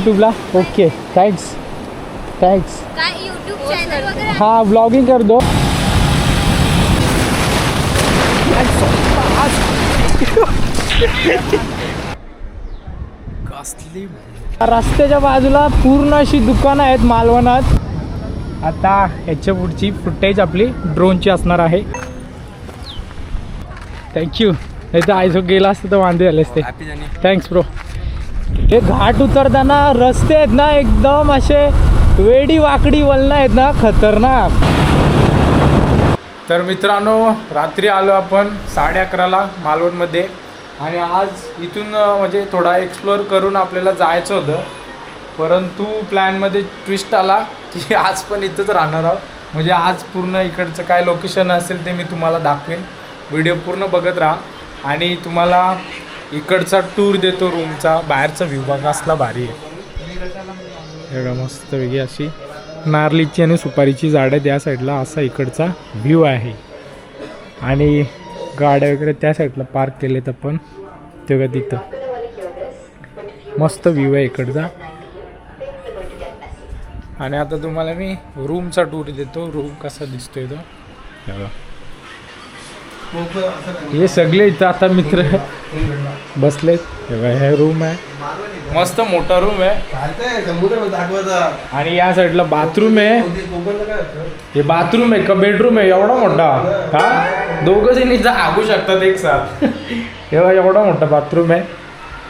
यूट्यूबला okay thanks thanks. काय YouTube channel वगैरे हाँ ब्लॉगिंग कर दो. रस्त्याच्या बाजूला पूर्ण अशी दुकानं आहेत मालवणात. आता ह्याच्या पुढची फुटेज आपली ड्रोनची असणार आहे. थँक्यू. नाही तर आयसो गेला असतं तर वांदे झाले असते. Thanks bro. हे घाट उतरताना रस्ते आहेत ना एकदम असे वेडी वाकडी वळणं आहेत ना खतरनाक. तर मित्रांनो रात्री आलो आपण 11:30ला मालवणमध्ये आणि आज इथून म्हणजे थोडा एक्सप्लोअर करून आपल्याला जायचं होतं. परंतु प्लॅनमध्ये ट्विस्ट आला की आज पण इथंच राहणार आहोत. म्हणजे आज पूर्ण इकडचं काय लोकेशन असेल ते मी तुम्हाला दाखवेन. व्हिडिओ पूर्ण बघत राहा आणि तुम्हाला इकडचा टूर देतो रूमचा. बाहेरचा व्ह्यू बघा असला भारी आहे. एवढा मस्त वेगळी अशी नारळीची आणि सुपारीची झाडं त्या साईडला असा इकडचा व्ह्यू आहे. आणि गाड्या वगैरे त्या साईडला पार्क केलेत आपण तेव्हा तिथं मस्त व्ह्यू आहे इकडचा. आणि आता तुम्हाला मी रूमचा टूर देतो. रूम कसा दिसतोय तो. हे सगळे इथं आता मित्र बसलेत. हे रूम आहे मस्त मोठा रूम आहे. आणि या साईडला बाथरूम आहे. हे बाथरूम आहे का बेडरूम आहे एवढा मोठा. हा दोघं जण इथं आगू शकतात एक साथ. एवढा मोठा बाथरूम आहे.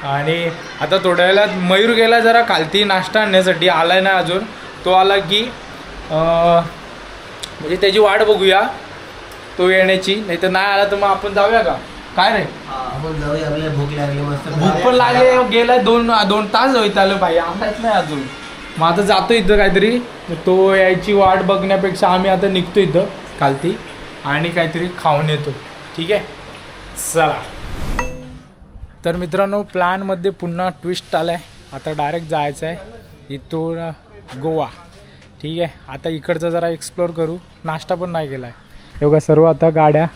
आणि आता थोड्या वेळात मयूर गेला जरा खालती नाश्ता आणण्यासाठी. आलाय ना अजून. तो आला की म्हणजे त्याची वाट बघूया तो येण्याची. नाही तर नाही आला तर मग आपण जाऊया का काय रे. भूक पण लागले. गेलाय 2 तास होईत आलं भाई आलाच नाही अजून. मग आता जातो इथं काहीतरी. तो यायची वाट बघण्यापेक्षा आम्ही आता निघतो इथं खालती आणि काहीतरी खाऊन येतो. ठीक आहे चला. तर मित्रांनो प्लॅनमध्ये पुन्हा ट्विस्ट आला आहे. आता डायरेक्ट जायचं आहे इथून गोवा. ठीक आहे आता इकडचं जरा एक्सप्लोअर करू. नाश्ता पण नाही केला आहे. एवढा सर्व आता गाड्या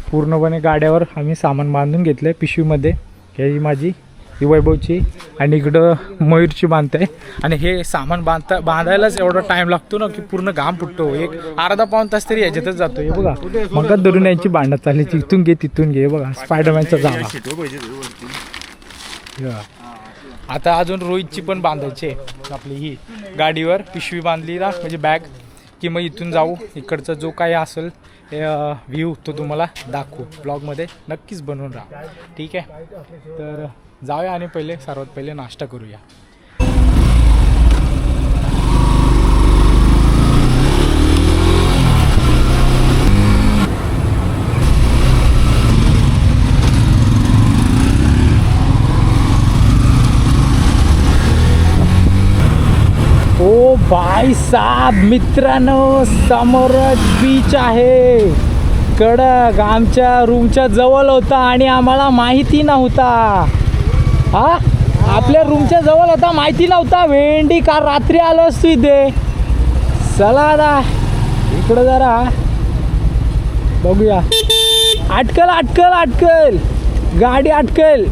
पूर्णपणे गाड्यावर आम्ही सामान बांधून घेतलं आहे पिशवीमध्ये. ही माझी ही वैभवची आणि इकडं मयूरची बांधते आहे. आणि हे सामान बांधायलाच एवढा टाईम लागतो ना की पूर्ण घाम फुटतो. एक अर्धा-पाऊण तास तरी याच्यातच जातो. हे बघा मग धरून यांची भांडत चालली. इथून घे तिथून घे. बघा स्पायडरमॅनचा जावा. आता अजून रोहितची पण बांधायची आहे. आपली ही गाडीवर पिशवी बांधली ना म्हणजे बॅग की मग इथून जाऊ. इकडचा जो काही असेल व्ह्यू तो तुम्हाला दाखवू. ब्लॉगमध्ये नक्कीच बनवून राहा. ठीक आहे तर जाऊया आणि सर्वात पहिले नाश्ता करूया. ओ भाई साहब मित्रांनो समोरच बीच आहे कडक. आमच्या रूमच्या जवळ होता आणि आम्हाला माहिती नव्हता. हा आपल्या रूमच्या जवळ होता माहिती नव्हता. भेंडी का रात्री आलो असतो इथे. चला आता इकडं जरा बघूया. अटकल अटकल अटकल गाडी अटकल.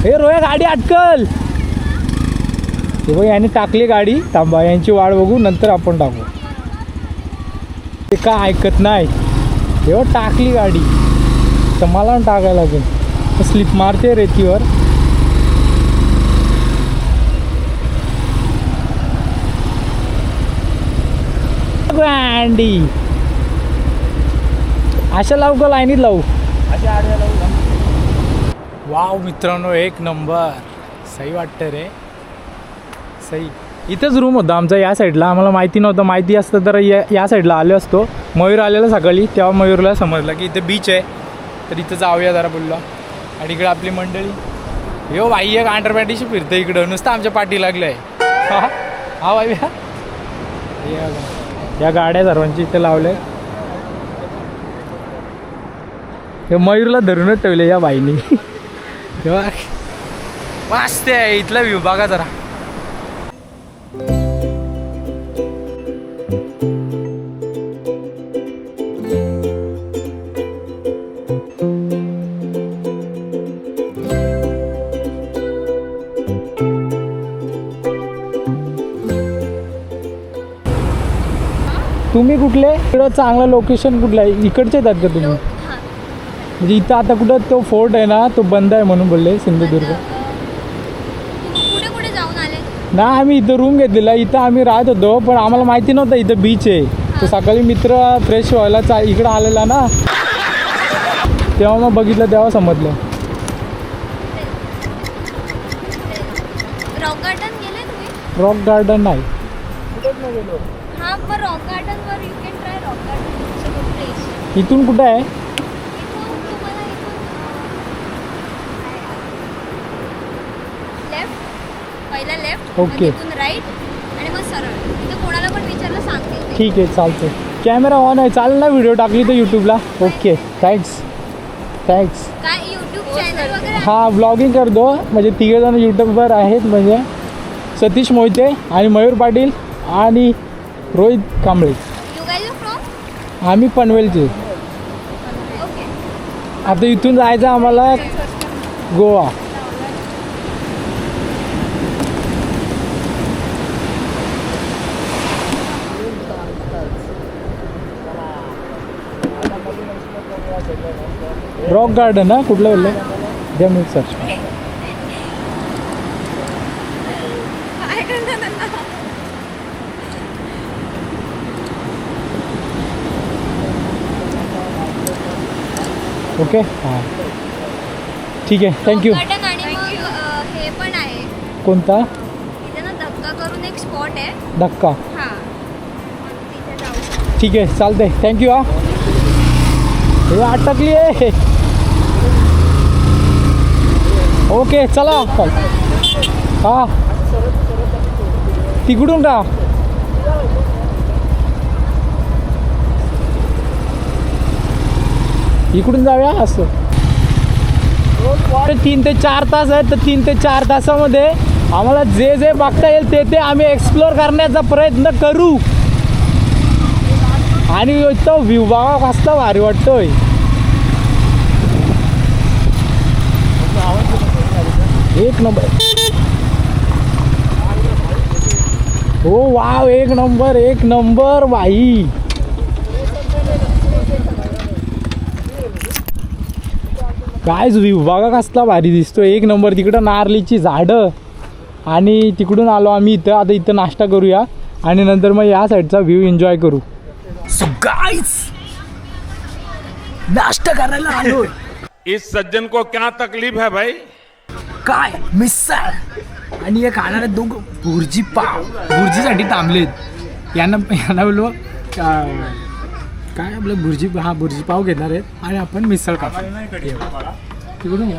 हे रोया गाडी अटकल. हे बघ यांनी टाकली गाडी. थांबा यांची वाट बघू नंतर आपण टाकू. ते का ऐकत नाही. हे टाकली गाडी तर मला टाकायला लागेल. स्लिप मारते रेतीवर. अंडी अशा लावू का लाईनीत लावू. अशा आडव्या लावू. वाव मित्रांनो एक नंबर. सही वाटतं रे सही. इथंच रूम होता आमचा या साईडला. आम्हाला माहिती नव्हतं. माहिती असतं तर या साईडला आलो असतो. मयूर आलेला सकाळी तेव्हा मयूरला समजलं की इथं बीच आहे तर इथं जाऊया जरा बोललो. आणि इकडं आपली मंडळी यो भाई एक अंडरपॅन्टीशी फिरतं इकडं. नुसतं आमच्या पाठी लागलं आहे. हा भाई या गाड्या सर्वांची इथे लावल्या. हे मयूरला धरूनच ठेवले या बाईनी. तेव्हा मस्त आहे इथला व्ह्यू बघा जरा. तुम्ही कुठले इकडं चांगलं लोकेशन कुठलं आहे इकडचे आहेत का तुम्ही हां म्हणजे इथं आता कुठं तो फोर्ट आहे ना तो बंद आहे म्हणून बोलले सिंधुदुर्ग कुठे कुठे जाऊन आले ना आम्ही इथं रूम घेतलेला इथं आम्ही राहत होतो पण आम्हाला माहिती नव्हतं इथं बीच आहे तर सकाळी मित्र फ्रेश व्हायला इकडं आलेला ना तेव्हा मग बघितलं तेव्हा समजलं रॉक गार्डन गेले तुम्ही रॉक गार्डन नाही हां पण rock garden were you can try rock garden it's a good place इथून कुठं आहे इथून तुम्हाला लेफ्ट पहिला लेफ्ट Okay. इथून राईट आणि मग सरळ इथं कोणाला पण विचारलं सांगतील ते. ठीक आहे चालतं कॅमेरा ऑन आहे चालेल ना व्हिडिओ टाकली तर यूट्यूबला ओके थँक्स काय यूट्यूब चॅनल वगैरे आहे? हा ब्लॉगिंग करतो म्हणजे तिघेजण यूट्यूबवर आहेत म्हणजे सतीश मोहिते आणि मयूर पाटील आणि Rohit Kamble You guys are from? आम्ही पनवेलचे Okay. आता इथून जायचं आम्हाला गोवा रॉक गार्डन ना कुठलं बोललं द्या मी सर्च काय करणार त्यांना? ओके हां ठीक आहे थँक्यू Rock garden आणि मग हे पण आहे कोणता तिथे ना धक्का करून एक स्पॉट आहे धक्का हां तिथे जाऊ शकतो ठीक आहे चालतंय थँक्यू हा हे अटकली आहे ओके चला हा तिकडून का इकडून जाऊया असं 3 ते 4 तास आहेत तर 3 ते 4 तासामध्ये आम्हाला जे जे बघता येईल ते आम्ही एक्सप्लोअर करण्याचा प्रयत्न करू आणि तो व्ह्यू बघा कसला भारी वाटतोय एक नंबर हो वाव एक नंबर भाई काय व्ह्यू बघा कसला भारी दिसतो एक नंबर तिकडं नारळीची झाडं आणि तिकडून आलो आम्ही इथं आता इथं नाश्ता करूया आणि नंतर मग या साईडचा व्ह्यू एन्जॉय करू सो गाइस नाश्ता करायला आलो इस सज्जन को क्या तकलीफ है भाई काय मिसळ आणि हे खाणारे दोघं भुर्जी पाव भुर्जीसाठी थांबलेत यांना बोललो काय आपलं भुर्जी पाव घेणार आहेत आणि आपण मिसळ खातो तिकडून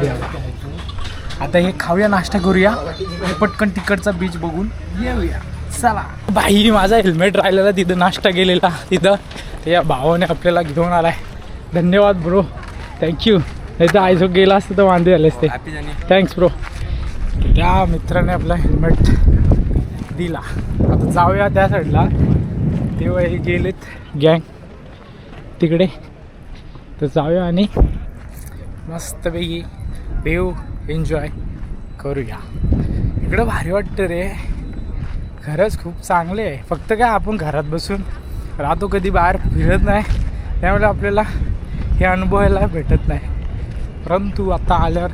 आता हे खाऊया नाश्ता करूया आणि पटकन तिकडचा बीच बघून येऊया चला बाई माझा हेल्मेट राहिलेला तिथं नाश्ता गेलेला तिथं या भावाने आपल्याला घेऊन आलाय धन्यवाद ब्रो थँक्यू नाही तर आयसो गेला असतं तर वांदे झाले असते थँक्स ब्रो त्या मित्राने आपला हेल्मेट दिला आता जाऊया त्या साईडला तेव्हा हे गेलेत गँग तिकडे तर जाऊया आणि मस्तपैकी व्ह्यू एन्जॉय करूया इकडं भारी वाटतं रे खरंच खूप चांगले आहे फक्त काय आपण घरात बसून राहतो कधी बाहेर फिरत नाही त्यामुळे आपल्याला हे अनुभवायला भेटत नाही परंतु आता आल्यावर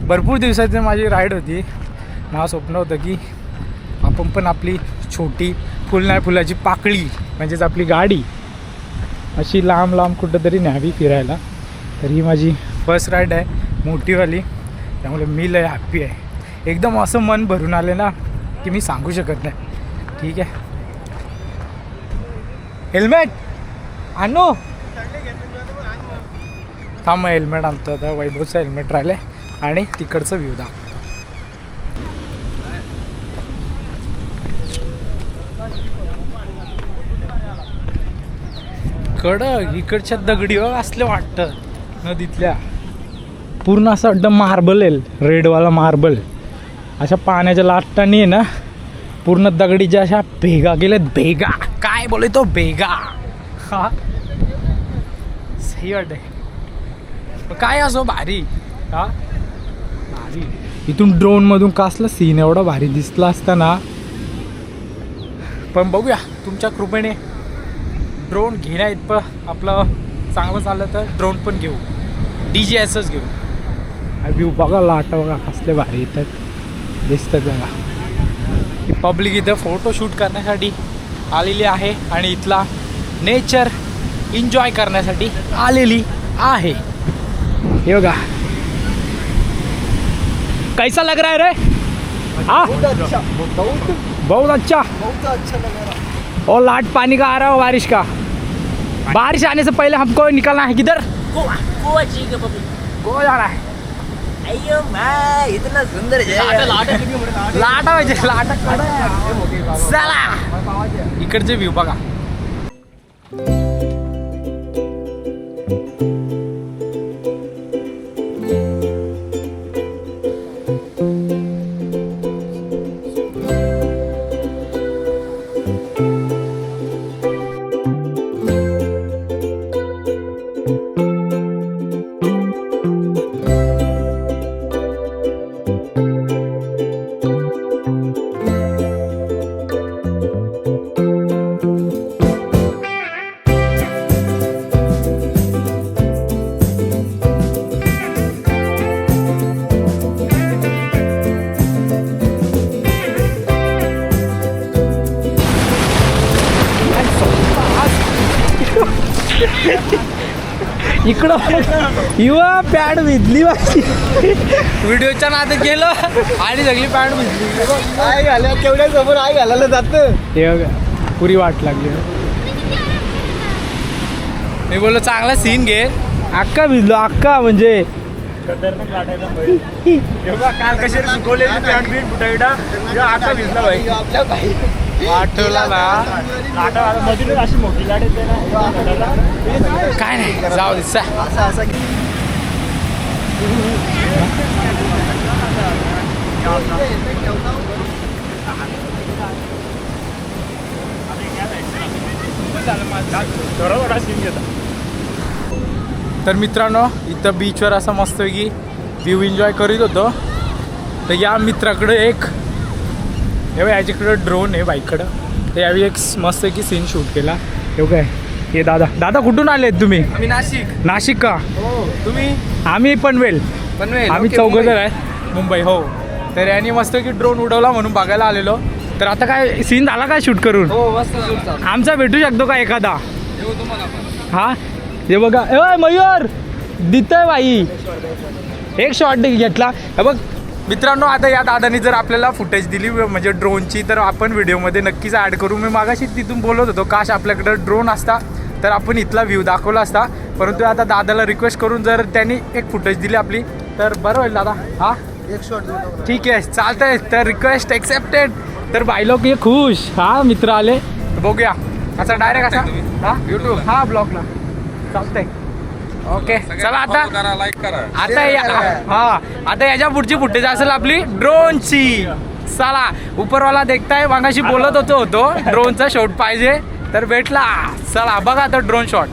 भरपूर दिवसाची माझी राईड होती मला स्वप्न होतं की आपण पण आपली छोटी फुल नाही फुलाची पाकळी म्हणजेच आपली गाडी अशी लांब लांब कुठंतरी न्यावी फिरायला तर ही माझी फर्स्ट राईड आहे मोठीवाली त्यामुळे मी लय हॅप्पी आहे एकदम असं मन भरून आले ना की मी सांगू शकत नाही ठीक आहे हेल्मेट आणू थांब हेल्मेट आणतो आता वैभवचं हेल्मेट राहिलं आहे आणि तिकडचं व्ह्यू दाखव कडक इकडच्या दगडी असले वाटतं नदीतल्या पूर्ण असं अड्डा मार्बल आहे रेडवाला मार्बल अशा पाण्याच्या लाटांनी आहे ना पूर्ण दगडीच्या अशा भेगा गेल्यात भेगा काय बोलतो भेगा हा सही वाटत काय असो भारी हा भारी इथून ड्रोनमधून कसला सीन एवढा भारी दिसला असता ना पण बघूया तुमच्या कृपेने ड्रोन घेण्या इतकं आपलं चांगलं चाललं तर ड्रोन पण घेऊ, DJSच घेऊ. व्ह्यू बघा, लाटा बघा कसले भारी येतात, दिसतात बघा. ही पब्लिक इथं फोटोशूट करण्यासाठी आलेली आहे आणि इथला नेचर एन्जॉय करण्यासाठी आलेली आहे. हे बघा, कैसा लग रहा है रे? हाँ बहुत अच्छा. और लाट पानी का आ रहा हो बारिश का. बारिश आने से पहले हमको निकलना है. किधर? गोवा चाहिए गोवा जाना है. अयो मैं इतना सुंदर लाटा पाहिजे, लाटा चला. इकडचे व्ह्यू बघा. इकडं युवा पॅड भिजली माझी. व्हिडिओच्या नादात गेलो आणि सगळी पॅड भिजली. आय घाल्या केवढ्या समोर आय घालायला जातं. हे बघा, पुरी वाट लागली. मी बोललो चांगला सीन घे. अक्का भिजलो, अक्का म्हणजे काल कशी सुकवलेली पॅन्ट बीट फुटायला आता भिजला भाई. आपल्या भाई आठवला ना. मधून अशी मोठी लाट येते ना. काय नाही, जाऊ दे. असं असं तर मित्रांनो, इथं बीचवर असं मस्तपैकी व्ह्यू एन्जॉय करीत होतो. तर या मित्राकडे एक याच्याकडं ड्रोन आहे बाईककडं. तर यावेळी एक मस्तपैकी सीन शूट केला. हे काय, हे दादा. दादा कुठून आलेत तुम्ही? आम्ही नाशिक. नाशिक का? हो. तुम्ही आम्ही पनवेल. पनवेल. आम्ही चौघं जण आहे, मुंबई. हो. तर यांनी मस्तपैकी ड्रोन उडवला म्हणून बघायला आलेलो. तर आता काय सीन झाला काय शूट करून? हो मस्त जोरदार. आमचा भेटू शकतो का एखादा? येऊ तुम्हाला पण. हा, हे बघा. ए मयूर दितय बाई, एक शॉट घेतला. हे बघ मित्रांनो, आता या दादानी जर आपल्याला फुटेज दिली म्हणजे ड्रोनची, तर आपण व्हिडिओमध्ये नक्कीच ॲड करू. मी मागाशी तिथून बोलत होतो, काश आपल्याकडं ड्रोन असता तर आपण इथला व्ह्यू दाखवला असता. परंतु आता दादाला रिक्वेस्ट करून जर त्यांनी एक फुटेज दिली आपली तर बरं होईल दादा. हा, एक शॉट ठीक आहे, चालतंय. तर रिक्वेस्ट एक्सेप्टेड. तर बाई लोक हे खुश. हा, मित्र आले. बघूया असा डायरेक्ट असा. हा, यूट्यूब. हा, ब्लॉगला चालतंय. ओके, चला आता. लाईक करा. आता याच्या पुढची फुटेज असेल आपली ड्रोनची. चला, उपरवाला देखताय. मागाशी बोलत होतो ड्रोनचा शॉट पाहिजे तर भेटला. चला बघा आता ड्रोन शॉट.